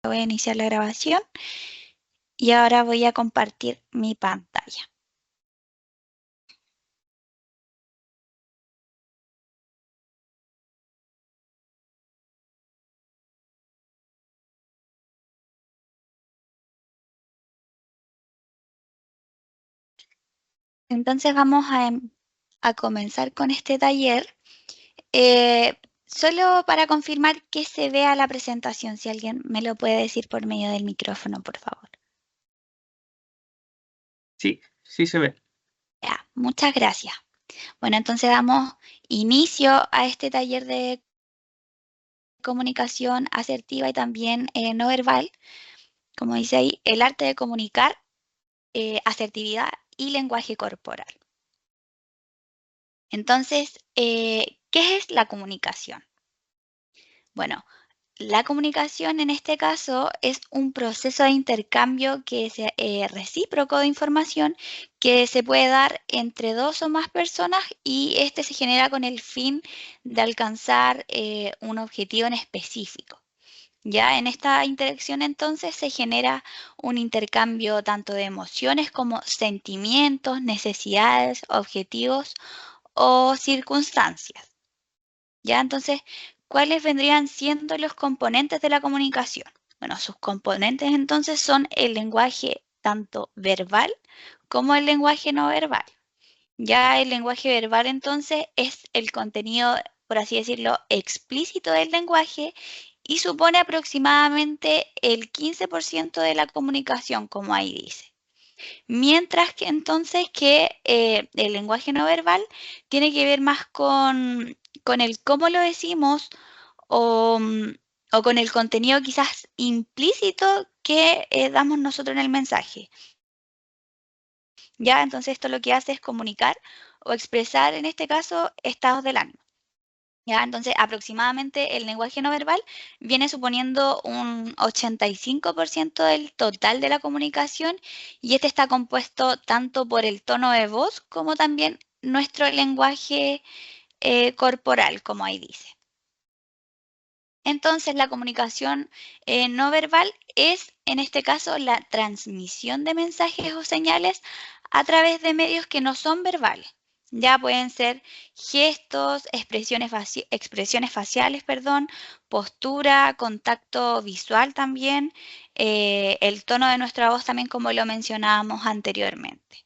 Voy a iniciar la grabación y ahora voy a compartir mi pantalla. Entonces vamos a comenzar con este taller. Solo para confirmar que se vea la presentación, si alguien me lo puede decir por medio del micrófono, por favor. Sí, sí se ve. Ya, muchas gracias. Bueno, entonces damos inicio a este taller de comunicación asertiva y también no verbal. Como dice ahí, el arte de comunicar, asertividad y lenguaje corporal. Entonces, ¿qué es la comunicación? Bueno, la comunicación en este caso es un proceso de intercambio recíproco de información que se puede dar entre dos o más personas y este se genera con el fin de alcanzar un objetivo en específico. Ya en esta interacción entonces se genera un intercambio tanto de emociones como sentimientos, necesidades, objetivos o circunstancias. Ya entonces, ¿cuáles vendrían siendo los componentes de la comunicación? Bueno, sus componentes entonces son el lenguaje tanto verbal como el lenguaje no verbal. Ya el lenguaje verbal entonces es el contenido, por así decirlo, explícito del lenguaje y supone aproximadamente el 15% de la comunicación, como ahí dice. Mientras que entonces el lenguaje no verbal tiene que ver más con el cómo lo decimos o, o con el contenido quizás implícito que damos nosotros en el mensaje. Ya, entonces esto lo que hace es comunicar o expresar, en este caso, estados del ánimo. Ya, entonces aproximadamente el lenguaje no verbal viene suponiendo un 85% del total de la comunicación y este está compuesto tanto por el tono de voz como también nuestro lenguaje corporal, como ahí dice. Entonces la comunicación no verbal es, en este caso, la transmisión de mensajes o señales a través de medios que no son verbales. Ya pueden ser gestos, expresiones faciales, perdón, postura, contacto visual también, el tono de nuestra voz también como lo mencionábamos anteriormente.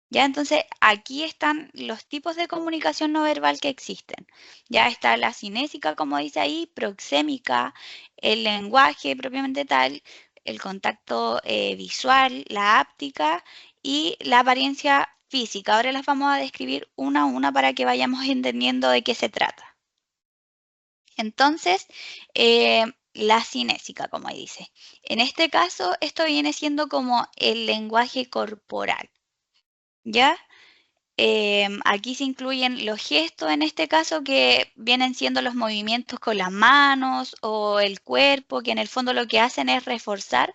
Ya, entonces aquí están los tipos de comunicación no verbal que existen. Ya está la cinésica, como dice ahí, proxémica, el lenguaje propiamente tal, el contacto visual, la áptica y la apariencia física. Ahora las vamos a describir una a una para que vayamos entendiendo de qué se trata. Entonces, la cinésica, como ahí dice. En este caso, esto viene siendo como el lenguaje corporal. ¿Ya? Aquí se incluyen los gestos, en este caso, que vienen siendo los movimientos con las manos o el cuerpo, que en el fondo lo que hacen es reforzar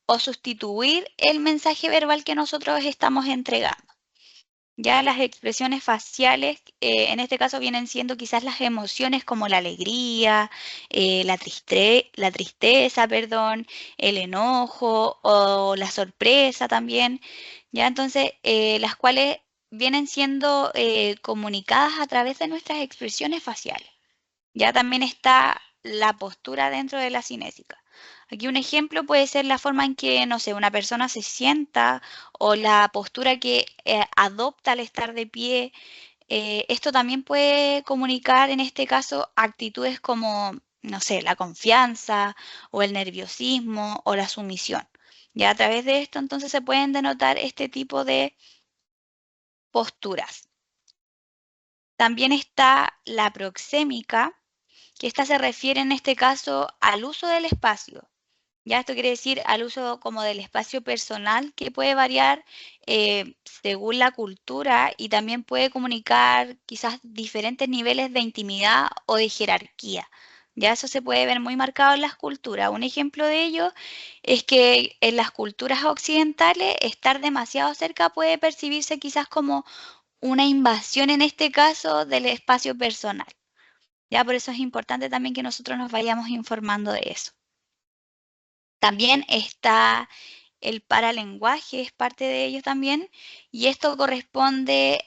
o sustituir el mensaje verbal que nosotros estamos entregando. Ya las expresiones faciales, en este caso, vienen siendo quizás las emociones como la alegría, la tristeza, perdón, el enojo o la sorpresa también. Ya entonces, las cuales vienen siendo comunicadas a través de nuestras expresiones faciales. Ya también está la postura dentro de la cinésica. Aquí un ejemplo puede ser la forma en que, no sé, una persona se sienta o la postura que adopta al estar de pie. Esto también puede comunicar, en este caso, actitudes como, no sé, la confianza o el nerviosismo o la sumisión. Ya a través de esto entonces se pueden denotar este tipo de posturas. También está la proxémica, que esta se refiere en este caso al uso del espacio. Ya esto quiere decir al uso como del espacio personal que puede variar según la cultura y también puede comunicar quizás diferentes niveles de intimidad o de jerarquía. Ya eso se puede ver muy marcado en las culturas. Un ejemplo de ello es que en las culturas occidentales estar demasiado cerca puede percibirse quizás como una invasión en este caso del espacio personal. Ya por eso es importante también que nosotros nos vayamos informando de eso. También está el paralenguaje, es parte de ello también, y esto corresponde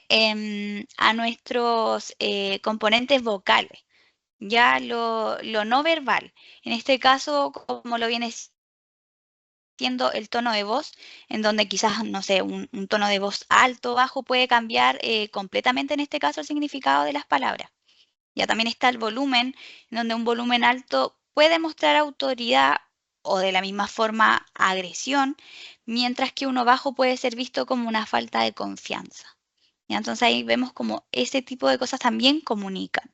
a nuestros componentes vocales, ya lo no verbal. En este caso, como lo viene siendo el tono de voz, en donde quizás, no sé, un tono de voz alto o bajo puede cambiar completamente en este caso el significado de las palabras. Ya también está el volumen, en donde un volumen alto puede mostrar autoridad o de la misma forma agresión, mientras que uno bajo puede ser visto como una falta de confianza. ¿Ya? Entonces ahí vemos como ese tipo de cosas también comunican.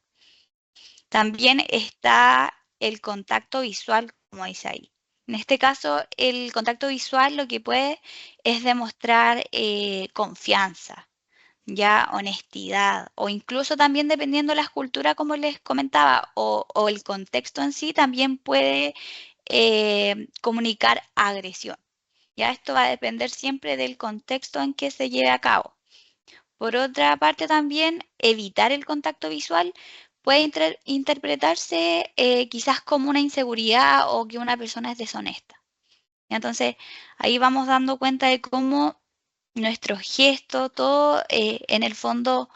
También está el contacto visual, como dice ahí. En este caso, el contacto visual lo que puede es demostrar confianza, ya honestidad, o incluso también dependiendo de la escultura, como les comentaba, o el contexto en sí, también puede comunicar agresión. Ya esto va a depender siempre del contexto en que se lleve a cabo. Por otra parte, también evitar el contacto visual puede interpretarse quizás como una inseguridad o que una persona es deshonesta. Entonces, ahí vamos dando cuenta de cómo nuestro gesto, todo en el fondo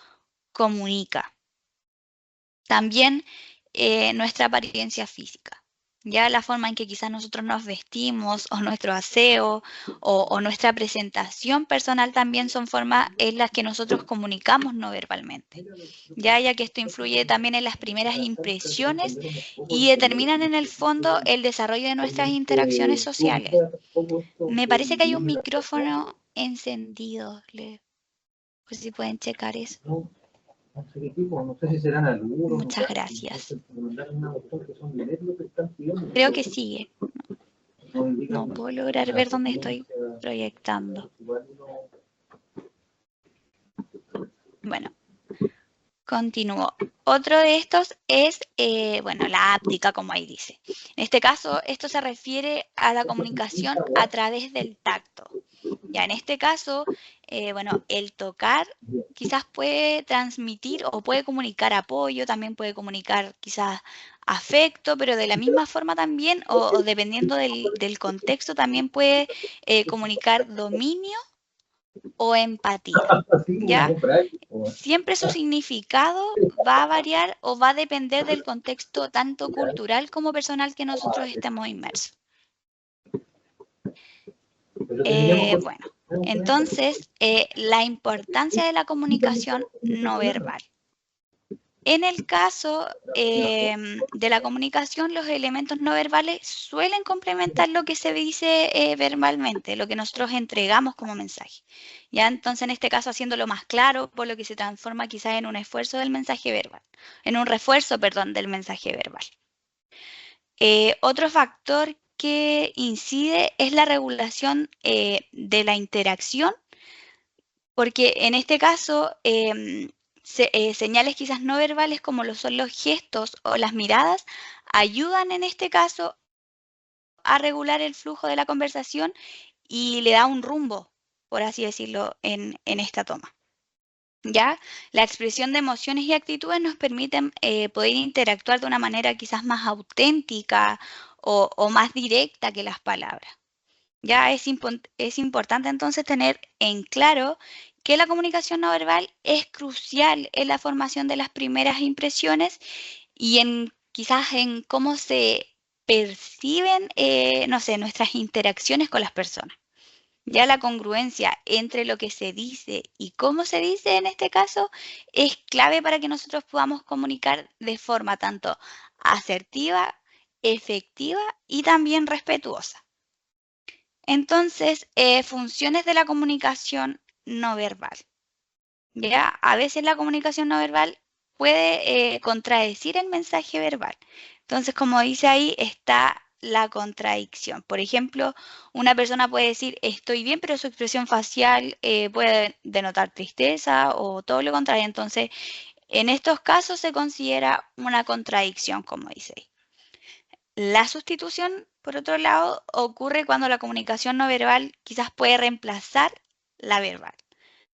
comunica. También nuestra apariencia física. Ya la forma en que quizás nosotros nos vestimos o nuestro aseo o nuestra presentación personal también son formas en las que nosotros comunicamos no verbalmente. Ya que esto influye también en las primeras impresiones y determinan en el fondo el desarrollo de nuestras interacciones sociales. Me parece que hay un micrófono encendido. Pues si pueden checar eso. No sé qué tipo, no sé si serán algunos. Muchas gracias. Creo Creo que sigue. No puedo lograr ver dónde estoy proyectando. Bueno, continúo. Otro de estos es, bueno, la áptica, como ahí dice. En este caso, esto se refiere a la comunicación a través del tacto. Ya en este caso, bueno, el tocar quizás puede transmitir o puede comunicar apoyo, también puede comunicar quizás afecto, pero de la misma forma también, o dependiendo del contexto, también puede comunicar dominio o empatía. ¿Ya? Siempre su significado va a variar o va a depender del contexto tanto cultural como personal que nosotros estemos inmersos. Bueno, entonces, la importancia de la comunicación no verbal. En el caso de la comunicación, los elementos no verbales suelen complementar lo que se dice verbalmente, lo que nosotros entregamos como mensaje. ¿Ya? Entonces, en este caso, haciéndolo más claro, por lo que se transforma quizás en un esfuerzo del mensaje verbal, en un refuerzo, perdón, del mensaje verbal. Otro factor que incide es la regulación de la interacción, porque en este caso señales quizás no verbales como lo son los gestos o las miradas ayudan en este caso a regular el flujo de la conversación y le da un rumbo, por así decirlo, en esta toma. ¿Ya? La expresión de emociones y actitudes nos permiten poder interactuar de una manera quizás más auténtica o más directa que las palabras. Ya es importante entonces tener en claro que la comunicación no verbal es crucial en la formación de las primeras impresiones y en quizás en cómo se perciben, no sé, nuestras interacciones con las personas. Ya la congruencia entre lo que se dice y cómo se dice en este caso es clave para que nosotros podamos comunicar de forma tanto asertiva, efectiva y también respetuosa. Entonces, funciones de la comunicación no verbal. ¿Ya? A veces la comunicación no verbal puede contradecir el mensaje verbal. Entonces, como dice ahí, está la contradicción. Por ejemplo, una persona puede decir estoy bien, pero su expresión facial puede denotar tristeza o todo lo contrario. Entonces, en estos casos se considera una contradicción, como dice ahí. La sustitución, por otro lado, ocurre cuando la comunicación no verbal quizás puede reemplazar la verbal.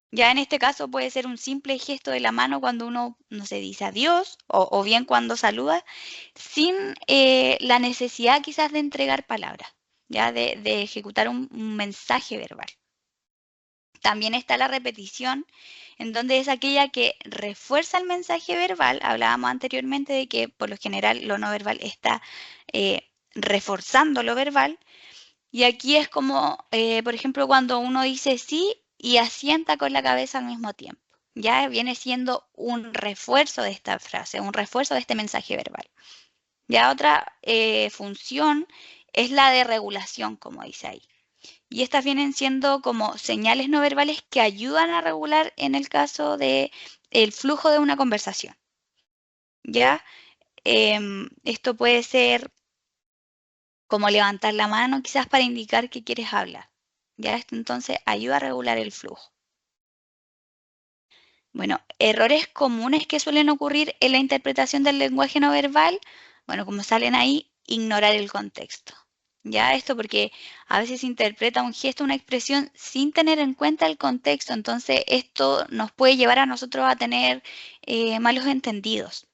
Ya en este caso puede ser un simple gesto de la mano cuando uno, no se dice adiós o bien cuando saluda, sin la necesidad quizás de entregar palabras. ya de ejecutar un mensaje verbal. También está la repetición, en donde es aquella que refuerza el mensaje verbal. Hablábamos anteriormente de que por lo general lo no verbal está reforzando lo verbal. Y aquí es como, por ejemplo, cuando uno dice sí y asienta con la cabeza al mismo tiempo. Ya viene siendo un refuerzo de esta frase, un refuerzo de este mensaje verbal. Ya otra función es la de regulación, como dice ahí. Y estas vienen siendo como señales no verbales que ayudan a regular en el caso de el flujo de una conversación. ¿Ya? Esto puede ser como levantar la mano quizás para indicar que quieres hablar. ¿Ya? Esto entonces ayuda a regular el flujo. Bueno, errores comunes que suelen ocurrir en la interpretación del lenguaje no verbal, bueno, como salen ahí, ignorar el contexto. Ya esto porque a veces se interpreta un gesto, una expresión sin tener en cuenta el contexto, entonces esto nos puede llevar a nosotros a tener malos entendidos.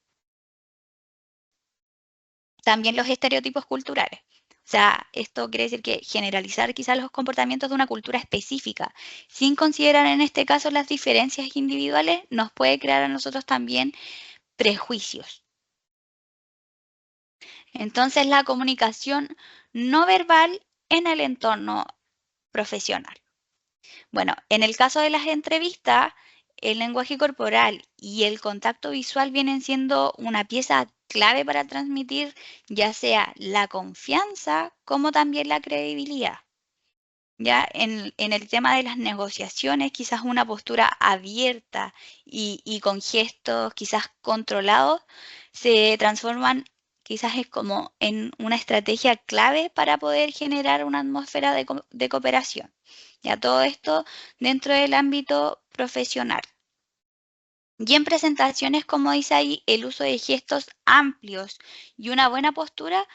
También los estereotipos culturales. O sea, esto quiere decir que generalizar quizás los comportamientos de una cultura específica, sin considerar en este caso las diferencias individuales, nos puede crear a nosotros también prejuicios. Entonces, la comunicación no verbal en el entorno profesional. Bueno, en el caso de las entrevistas, el lenguaje corporal y el contacto visual vienen siendo una pieza clave para transmitir ya sea la confianza como también la credibilidad. Ya en el tema de las negociaciones, quizás una postura abierta y con gestos quizás controlados se transforman quizás es como en una estrategia clave para poder generar una atmósfera de cooperación. Ya todo esto dentro del ámbito profesional. Y en presentaciones, como dice ahí, el uso de gestos amplios y una buena postura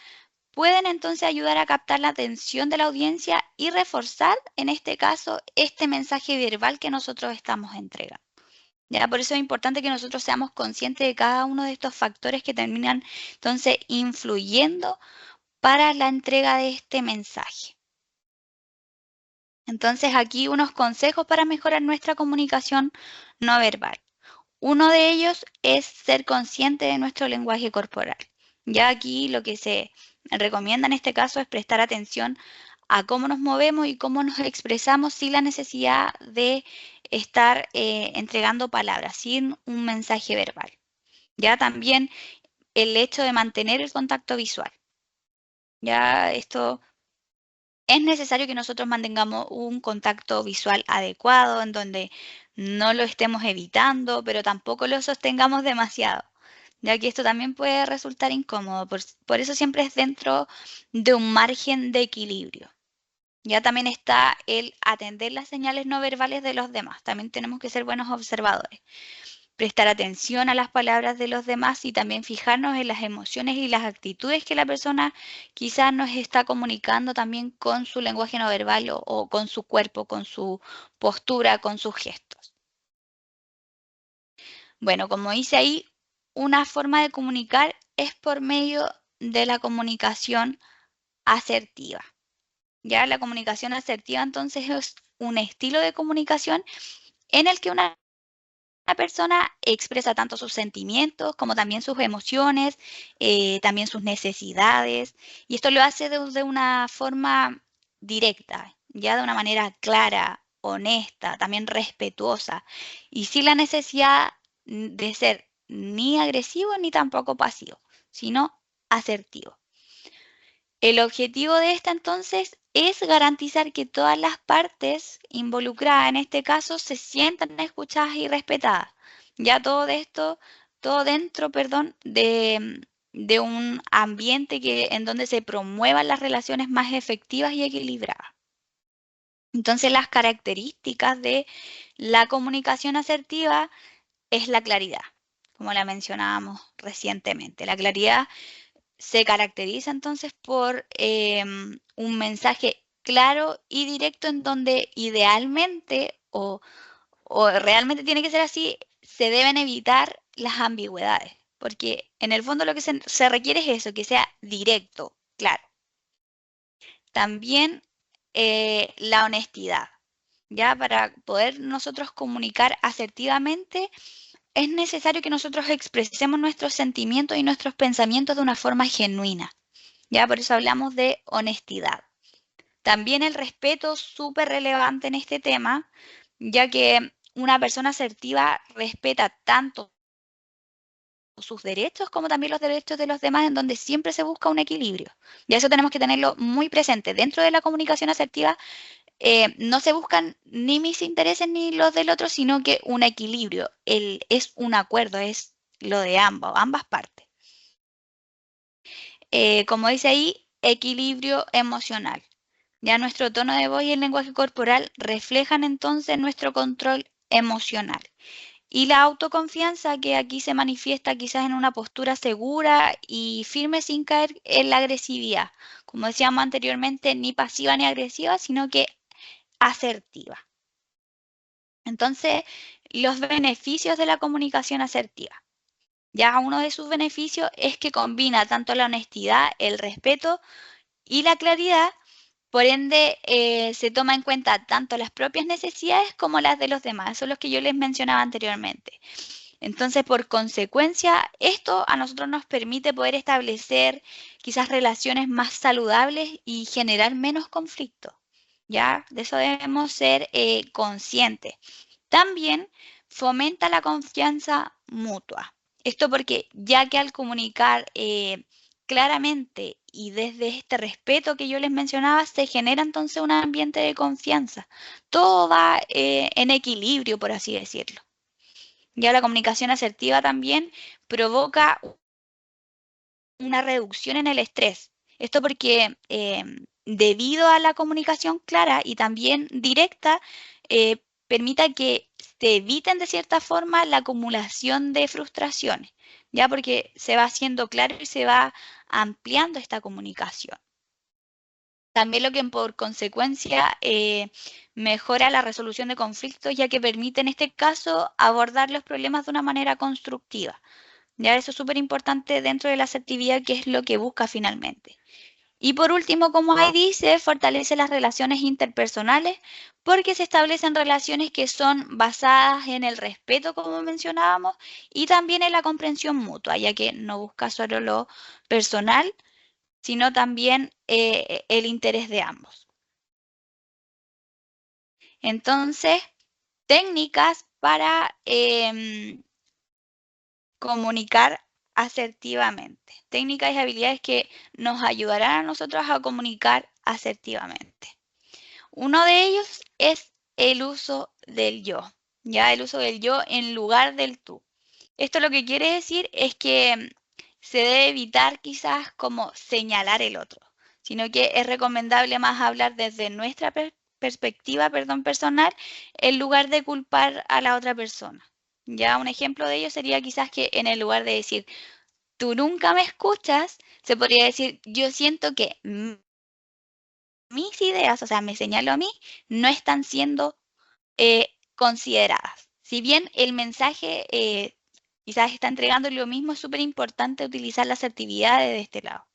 pueden entonces ayudar a captar la atención de la audiencia y reforzar, en este caso, este mensaje verbal que nosotros estamos entregando. ¿Ya? Por eso es importante que nosotros seamos conscientes de cada uno de estos factores que terminan entonces influyendo para la entrega de este mensaje. Entonces aquí unos consejos para mejorar nuestra comunicación no verbal. Uno de ellos es ser consciente de nuestro lenguaje corporal. Ya aquí lo que se recomienda en este caso es prestar atención a cómo nos movemos y cómo nos expresamos sin la necesidad de estar entregando palabras, sin un mensaje verbal. Ya también el hecho de mantener el contacto visual. Ya esto es necesario que nosotros mantengamos un contacto visual adecuado en donde no lo estemos evitando, pero tampoco lo sostengamos demasiado, ya que esto también puede resultar incómodo. Por eso siempre es dentro de un margen de equilibrio. Ya también está el atender las señales no verbales de los demás. También tenemos que ser buenos observadores. Prestar atención a las palabras de los demás y también fijarnos en las emociones y las actitudes que la persona quizás nos está comunicando también con su lenguaje no verbal o con su cuerpo, con su postura, con sus gestos. Bueno, como dice ahí, una forma de comunicar es por medio de la comunicación asertiva. Ya la comunicación asertiva entonces es un estilo de comunicación en el que una persona expresa tanto sus sentimientos como también sus emociones, también sus necesidades, y esto lo hace de una forma directa, ya de una manera clara, honesta, también respetuosa, y sin la necesidad de ser ni agresivo ni tampoco pasivo, sino asertivo. El objetivo de esta entonces es garantizar que todas las partes involucradas en este caso se sientan escuchadas y respetadas. Ya todo esto, todo dentro, perdón, de un ambiente en donde se promuevan las relaciones más efectivas y equilibradas. Entonces las características de la comunicación asertiva es la claridad, como la mencionábamos recientemente. La claridad se caracteriza entonces por un mensaje claro y directo en donde idealmente o realmente tiene que ser así, se deben evitar las ambigüedades, porque en el fondo lo que se requiere es eso, que sea directo, claro. también la honestidad. Ya para poder nosotros comunicar asertivamente es necesario que nosotros expresemos nuestros sentimientos y nuestros pensamientos de una forma genuina. Ya por eso hablamos de honestidad. También el respeto, súper relevante en este tema, ya que una persona asertiva respeta tanto sus derechos como también los derechos de los demás, en donde siempre se busca un equilibrio. Y eso tenemos que tenerlo muy presente. Dentro de la comunicación asertiva no se buscan ni mis intereses ni los del otro, sino que un equilibrio. Es un acuerdo, es lo de ambas partes. Como dice ahí, equilibrio emocional. Ya nuestro tono de voz y el lenguaje corporal reflejan entonces nuestro control emocional. Y la autoconfianza, que aquí se manifiesta quizás en una postura segura y firme sin caer en la agresividad. Como decíamos anteriormente, ni pasiva ni agresiva, sino que asertiva. Entonces, los beneficios de la comunicación asertiva. Ya uno de sus beneficios es que combina tanto la honestidad, el respeto y la claridad. Por ende, se toma en cuenta tanto las propias necesidades como las de los demás. Eso es lo que yo les mencionaba anteriormente. Entonces, por consecuencia, esto a nosotros nos permite poder establecer quizás relaciones más saludables y generar menos conflictos. ¿Ya? De eso debemos ser conscientes. También fomenta la confianza mutua. Esto porque ya que al comunicar claramente y desde este respeto que yo les mencionaba, se genera entonces un ambiente de confianza. Todo va en equilibrio, por así decirlo. Ya la comunicación asertiva también provoca una reducción en el estrés. Esto porque debido a la comunicación clara y también directa, permita que se eviten de cierta forma la acumulación de frustraciones, ya porque se va haciendo claro y se va ampliando esta comunicación. También lo que por consecuencia mejora la resolución de conflictos, ya que permite en este caso abordar los problemas de una manera constructiva. Ya eso es súper importante dentro de la asertividad, que es lo que busca finalmente. Y por último, como ahí dice, fortalece las relaciones interpersonales porque se establecen relaciones que son basadas en el respeto, como mencionábamos, y también en la comprensión mutua, ya que no busca solo lo personal, sino también el interés de ambos. Entonces, técnicas para comunicar asertivamente. Técnicas y habilidades que nos ayudarán a nosotros a comunicar asertivamente. Uno de ellos es el uso del yo, ya el uso del yo en lugar del tú. Esto lo que quiere decir es que se debe evitar quizás como señalar el otro, sino que es recomendable más hablar desde nuestra perspectiva, personal, en lugar de culpar a la otra persona. Ya un ejemplo de ello sería quizás que en el lugar de decir, tú nunca me escuchas, se podría decir, yo siento que mis ideas, o sea, me señalo a mí, no están siendo consideradas. Si bien el mensaje quizás está entregando lo mismo, es súper importante utilizar la asertividad de este lado,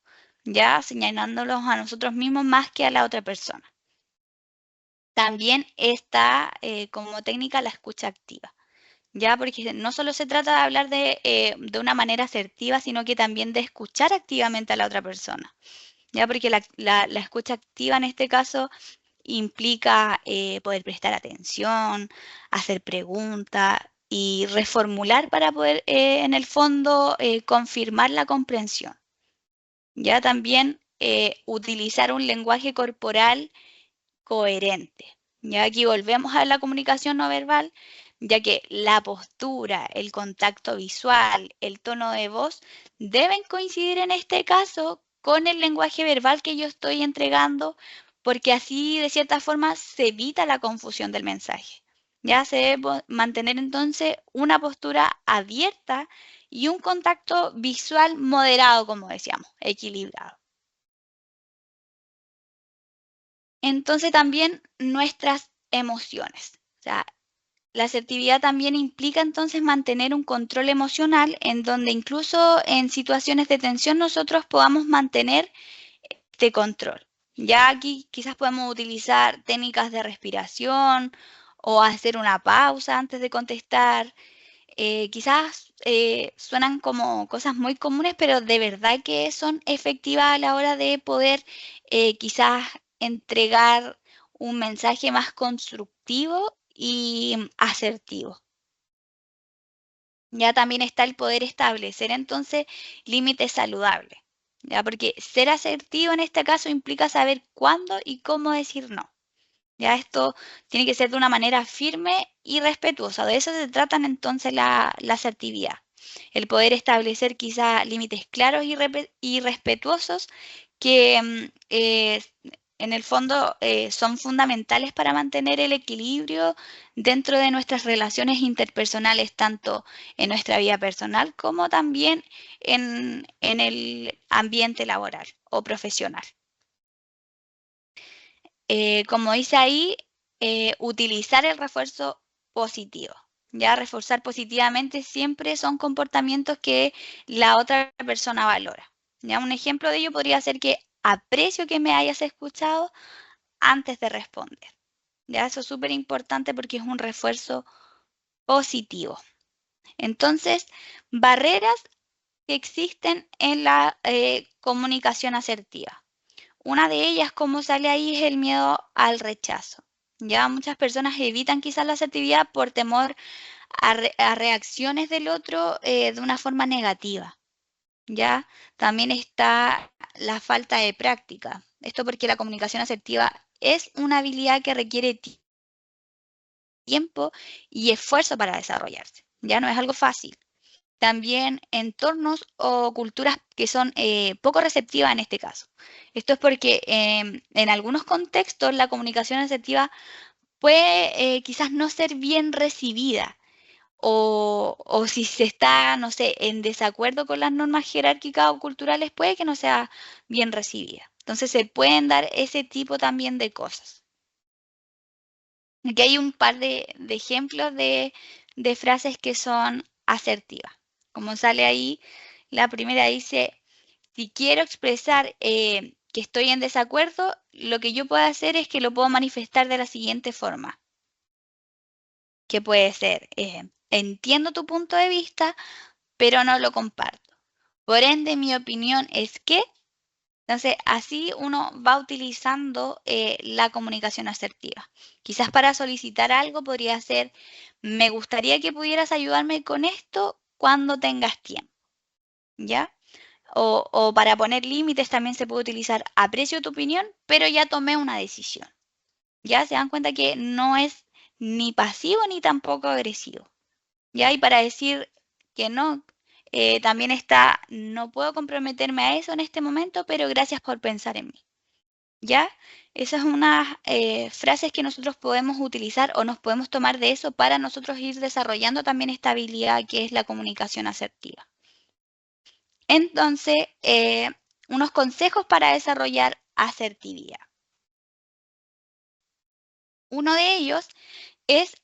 ya señalándolos a nosotros mismos más que a la otra persona. También está como técnica la escucha activa, ya porque no solo se trata de hablar de una manera asertiva, sino que también de escuchar activamente a la otra persona, ya porque la escucha activa en este caso implica poder prestar atención, hacer preguntas y reformular para poder, en el fondo, confirmar la comprensión. Ya también utilizar un lenguaje corporal coherente. Ya aquí volvemos a la comunicación no verbal, ya que la postura, el contacto visual, el tono de voz deben coincidir en este caso con el lenguaje verbal que yo estoy entregando, porque así de cierta forma se evita la confusión del mensaje. Ya se debe mantener entonces una postura abierta y un contacto visual moderado, como decíamos, equilibrado. Entonces también nuestras emociones. O sea, la asertividad también implica entonces mantener un control emocional en donde incluso en situaciones de tensión nosotros podamos mantener este control. Ya aquí quizás podemos utilizar técnicas de respiración o hacer una pausa antes de contestar. Quizás suenan como cosas muy comunes, pero de verdad que son efectivas a la hora de poder quizás entregar un mensaje más constructivo y asertivo. Ya también está el poder establecer entonces límites saludables, ya porque ser asertivo en este caso implica saber cuándo y cómo decir no. Ya esto tiene que ser de una manera firme y respetuosa. De eso se trata entonces la asertividad. El poder establecer quizá límites claros y respetuosos que en el fondo son fundamentales para mantener el equilibrio dentro de nuestras relaciones interpersonales, tanto en nuestra vida personal como también en el ambiente laboral o profesional. Como dice ahí, utilizar el refuerzo positivo. Ya reforzar positivamente siempre son comportamientos que la otra persona valora. Ya un ejemplo de ello podría ser que aprecio que me hayas escuchado antes de responder. Ya eso es súper importante porque es un refuerzo positivo. Entonces, barreras que existen en la comunicación asertiva. Una de ellas, como sale ahí, es el miedo al rechazo. Ya muchas personas evitan quizás la asertividad por temor a reacciones del otro de una forma negativa. Ya también está la falta de práctica. Esto porque la comunicación asertiva es una habilidad que requiere tiempo y esfuerzo para desarrollarse. Ya no es algo fácil. También entornos o culturas que son poco receptivas en este caso. Esto es porque en algunos contextos la comunicación asertiva puede quizás no ser bien recibida o si se está, no sé, en desacuerdo con las normas jerárquicas o culturales, puede que no sea bien recibida. Entonces se pueden dar ese tipo también de cosas. Aquí hay un par de ejemplos de frases que son asertivas. Como sale ahí, la primera dice, si quiero expresar que estoy en desacuerdo, lo que yo puedo hacer es que lo puedo manifestar de la siguiente forma, que puede ser, entiendo tu punto de vista, pero no lo comparto. Por ende, mi opinión es que, entonces, así uno va utilizando la comunicación asertiva. Quizás para solicitar algo podría ser, me gustaría que pudieras ayudarme con esto cuando tengas tiempo, ¿ya? O para poner límites también se puede utilizar, aprecio tu opinión, pero ya tomé una decisión. Ya se dan cuenta que no es ni pasivo ni tampoco agresivo. Ya, y para decir que no, también está, no puedo comprometerme a eso en este momento, pero gracias por pensar en mí. ¿Ya? Esas son unas frases que nosotros podemos utilizar o nos podemos tomar de eso para nosotros ir desarrollando también esta habilidad que es la comunicación asertiva. Entonces, unos consejos para desarrollar asertividad. Uno de ellos es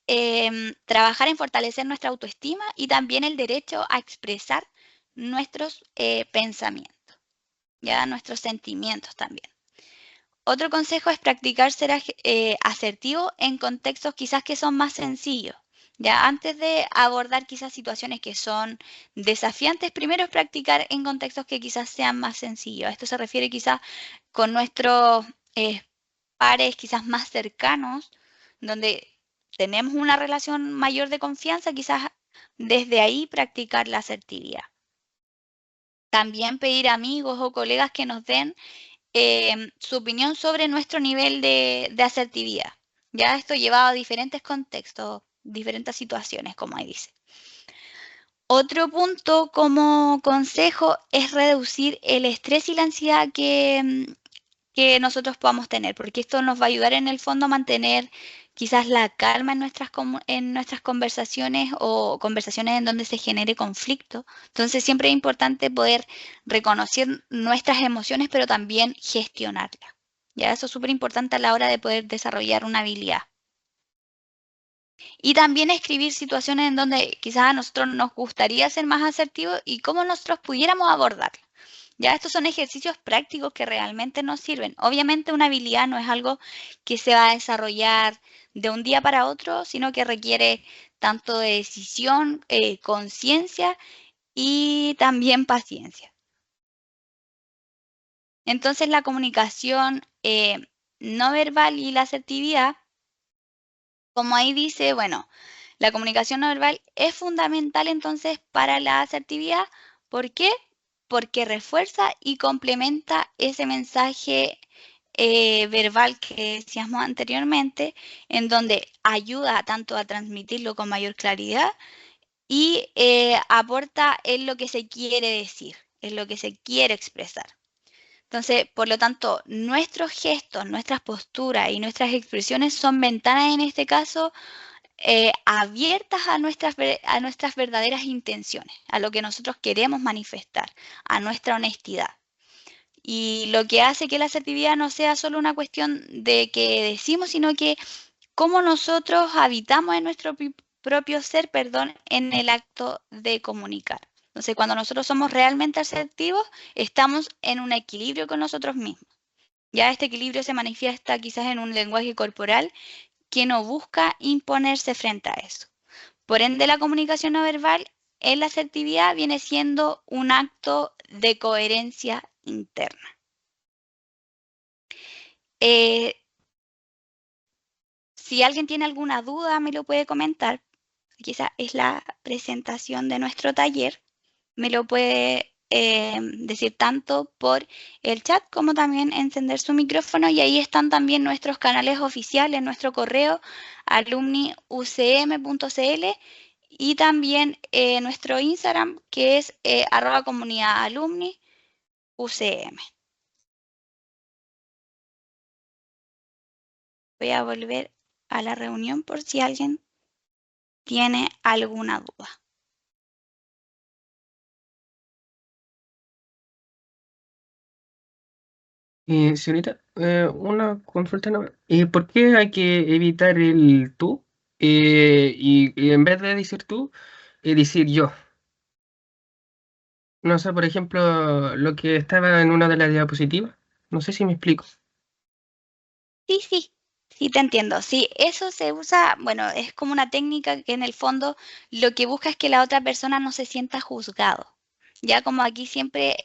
trabajar en fortalecer nuestra autoestima y también el derecho a expresar nuestros pensamientos, ya nuestros sentimientos también. Otro consejo es practicar ser asertivo en contextos quizás que son más sencillos. Ya antes de abordar quizás situaciones que son desafiantes, primero es practicar en contextos que quizás sean más sencillos. Esto se refiere quizás con nuestros pares quizás más cercanos, donde tenemos una relación mayor de confianza, quizás desde ahí practicar la asertividad. También pedir a amigos o colegas que nos den su opinión sobre nuestro nivel de asertividad. Ya esto llevado a diferentes contextos, diferentes situaciones, como ahí dice. Otro punto como consejo es reducir el estrés y la ansiedad que nosotros podamos tener, porque esto nos va a ayudar en el fondo a mantener quizás la calma en nuestras conversaciones o conversaciones en donde se genere conflicto. Entonces siempre es importante poder reconocer nuestras emociones, pero también gestionarlas. Ya eso es súper importante a la hora de poder desarrollar una habilidad. Y también escribir situaciones en donde quizás a nosotros nos gustaría ser más asertivos y cómo nosotros pudiéramos abordarlas. Ya estos son ejercicios prácticos que realmente nos sirven. Obviamente una habilidad no es algo que se va a desarrollar de un día para otro, sino que requiere tanto de decisión, conciencia y también paciencia. Entonces la comunicación no verbal y la asertividad, como ahí dice, bueno, la comunicación no verbal es fundamental entonces para la asertividad. ¿Por qué? Porque refuerza y complementa ese mensaje verbal que decíamos anteriormente, en donde ayuda tanto a transmitirlo con mayor claridad y aporta en lo que se quiere decir, en lo que se quiere expresar. Entonces, por lo tanto, nuestros gestos, nuestras posturas y nuestras expresiones son ventanas en este caso abiertas a nuestras verdaderas intenciones, a lo que nosotros queremos manifestar, a nuestra honestidad. Y lo que hace que la asertividad no sea solo una cuestión de que decimos, sino que cómo nosotros habitamos en nuestro propio ser, en el acto de comunicar. Entonces, cuando nosotros somos realmente asertivos, estamos en un equilibrio con nosotros mismos. Ya este equilibrio se manifiesta quizás en un lenguaje corporal que no busca imponerse frente a eso. Por ende, la comunicación no verbal en la asertividad viene siendo un acto de coherencia interna. Si alguien tiene alguna duda, me lo puede comentar. Quizá es la presentación de nuestro taller. Me lo puede decir tanto por el chat como también encender su micrófono, y ahí están también nuestros canales oficiales, nuestro correo alumniucm.cl y también nuestro Instagram que es @comunidadalumniucm. Voy a volver a la reunión por si alguien tiene alguna duda. Señorita, una consulta, ¿no? ¿Por qué hay que evitar el tú? Y en vez de decir tú, decir yo. No sé, por ejemplo, lo que estaba en una de las diapositivas. No sé si me explico. Sí, te entiendo. Sí, eso se usa, bueno, es como una técnica que en el fondo lo que busca es que la otra persona no se sienta juzgado. Ya como aquí siempre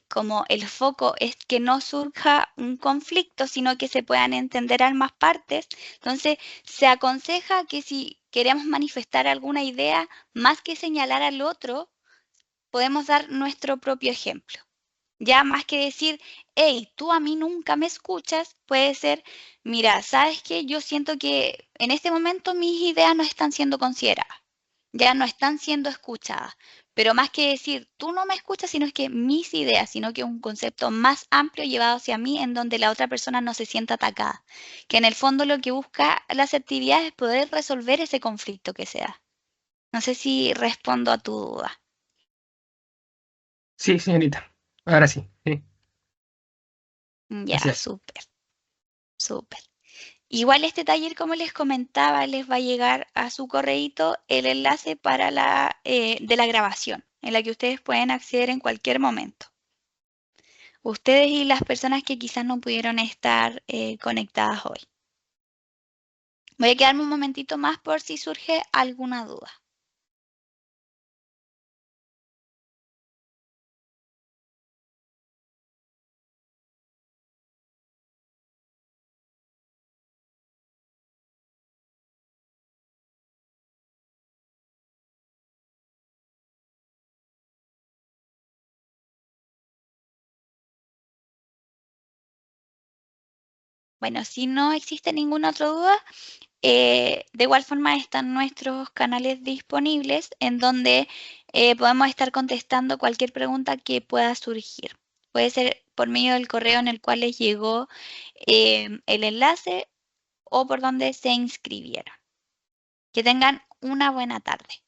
como el foco es que no surja un conflicto, sino que se puedan entender ambas partes. Entonces, se aconseja que si queremos manifestar alguna idea, más que señalar al otro, podemos dar nuestro propio ejemplo. Ya más que decir, hey, tú a mí nunca me escuchas, puede ser, mira, ¿sabes qué? Yo siento que en este momento mis ideas no están siendo consideradas, ya no están siendo escuchadas. Pero más que decir, tú no me escuchas, sino es que mis ideas, sino que un concepto más amplio llevado hacia mí en donde la otra persona no se sienta atacada. Que en el fondo lo que busca la asertividad es poder resolver ese conflicto que se da. No sé si respondo a tu duda. Sí, señorita. Ahora sí. Sí, Ya, gracias. súper, súper. Igual este taller, como les comentaba, les va a llegar a su correíto el enlace para de la grabación, en la que ustedes pueden acceder en cualquier momento. Ustedes y las personas que quizás no pudieron estar conectadas hoy. Voy a quedarme un momentito más por si surge alguna duda. Bueno, si no existe ninguna otra duda, de igual forma están nuestros canales disponibles en donde podemos estar contestando cualquier pregunta que pueda surgir. Puede ser por medio del correo en el cual les llegó el enlace o por donde se inscribieron. Que tengan una buena tarde.